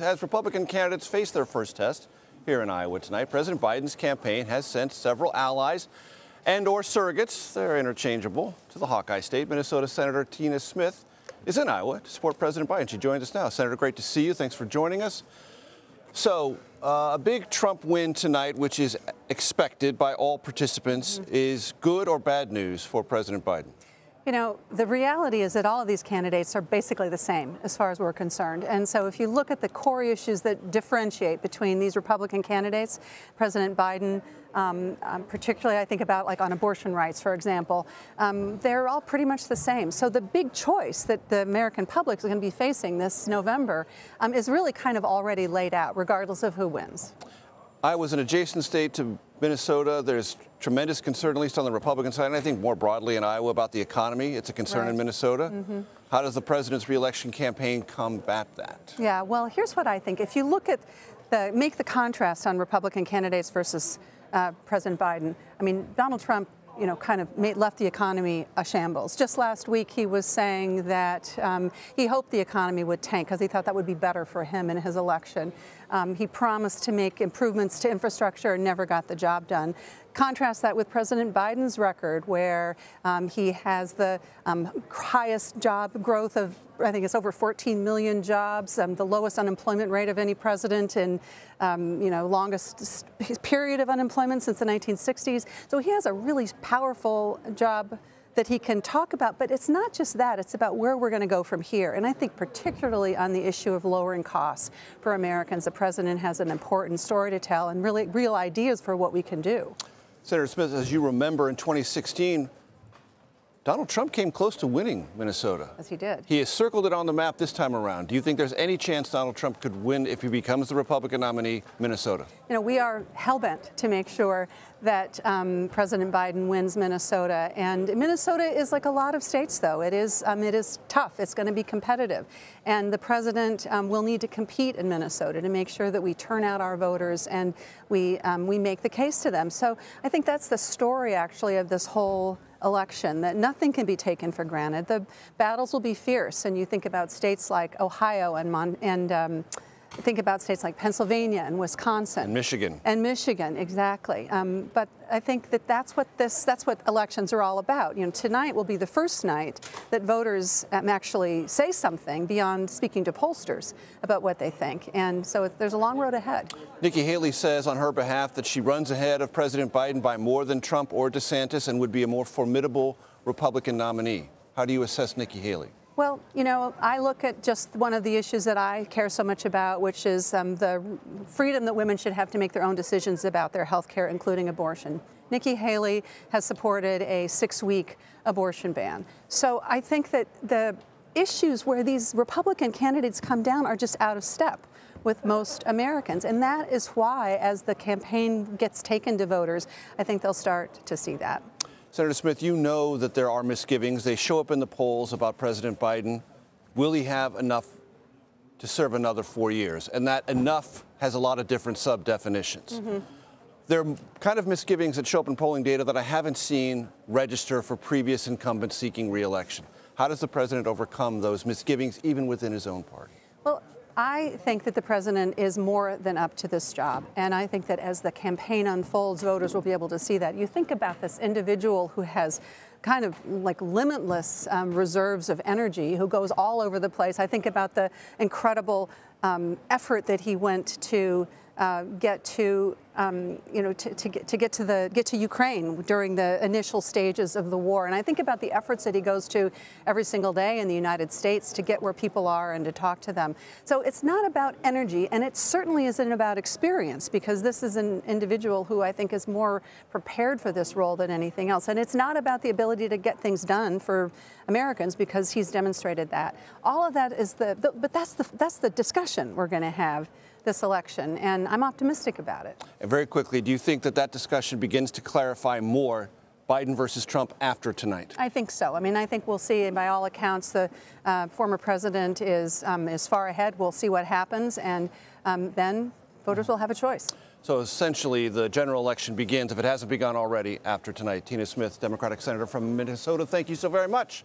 As Republican candidates face their first test here in Iowa tonight, President Biden's campaign has sent several allies and/or surrogates, they're interchangeable, to the Hawkeye State. Minnesota Senator Tina Smith is in Iowa to support President Biden. She joins us now. Senator, great to see you. Thanks for joining us. So, a big Trump win tonight, which is expected by all participants, is good or bad news for President Biden? You know, the reality is that all of these candidates are basically the same as far as we're concerned. And so if you look at the core issues that differentiate between these Republican candidates, President Biden, particularly I think about like on abortion rights, for example, they're all pretty much the same. So the big choice that the American public is going to be facing this November is really kind of already laid out, regardless of who wins. Iowa's an adjacent state to Minnesota. There's tremendous concern, at least on the Republican side, and I think more broadly in Iowa, about the economy. It's a concern in Minnesota. How does the president's reelection campaign combat that? Yeah, well, here's what I think. If you look at make the contrast on Republican candidates versus President Biden, I mean, Donald Trump, you know, kind of left the economy a shambles. Just last week, he was saying that he hoped the economy would tank because he thought that would be better for him in his election. He promised to make improvements to infrastructure and never got the job done. Contrast that with President Biden's record, where he has the highest job growth of, I think it's over 14 million jobs, the lowest unemployment rate of any president in, longest period of unemployment since the 1960s. So he has a really powerful job that he can talk about, but it's not just that, it's about where we're going to go from here. And I think particularly on the issue of lowering costs for Americans, the president has an important story to tell and really real ideas for what we can do. Senator Smith, as you remember, in 2016, Donald Trump came close to winning Minnesota. Yes, he did. He has circled it on the map this time around. Do you think there's any chance Donald Trump could win if he becomes the Republican nominee, Minnesota? You know, we are hell-bent to make sure that President Biden wins Minnesota. And Minnesota is like a lot of states, though. It is tough. It's going to be competitive. And the president will need to compete in Minnesota to make sure that we turn out our voters and we make the case to them. So I think that's the story, actually, of this whole election, that nothing can be taken for granted. The battles will be fierce, and you think about states like Ohio and think about states like Pennsylvania and Wisconsin. And Michigan. And Michigan, exactly. But I think that that's what elections are all about. You know, tonight will be the first night that voters actually say something beyond speaking to pollsters about what they think. And so there's a long road ahead. Nikki Haley says on her behalf that she runs ahead of President Biden by more than Trump or DeSantis and would be a more formidable Republican nominee. How do you assess Nikki Haley? Well, you know, I look at just one of the issues that I care so much about, which is the freedom that women should have to make their own decisions about their health care, including abortion. Nikki Haley has supported a 6-week abortion ban. So I think that the issues where these Republican candidates come down are just out of step with most Americans. And that is why, as the campaign gets taken to voters, I think they'll start to see that. Senator Smith, you know that there are misgivings. They show up in the polls about President Biden. Will he have enough to serve another 4 years? And that enough has a lot of different sub-definitions. There are kind of misgivings that show up in polling data that I haven't seen register for previous incumbents seeking re-election. How does the president overcome those misgivings, even within his own party? Well, I think that the president is more than up to this job. And I think that as the campaign unfolds, voters will be able to see that. You think about this individual who has kind of like limitless reserves of energy, who goes all over the place. I think about the incredible effort that he went to get to Ukraine during the initial stages of the war. And I think about the efforts that he goes to every single day in the United States to get where people are and to talk to them. So it's not about energy, and it certainly isn't about experience, because this is an individual who I think is more prepared for this role than anything else. And it's not about the ability to get things done for Americans, because he's demonstrated that. All of that is but that's the discussion we're going to have this election, and I'm optimistic about it. And very quickly, do you think that that discussion begins to clarify more Biden versus Trump after tonight? I think so. I mean, I think we'll see, and by all accounts, the former president is far ahead. We'll see what happens, and then voters will have a choice. So essentially, the general election begins, if it hasn't begun already, after tonight. Tina Smith, Democratic Senator from Minnesota, thank you so very much.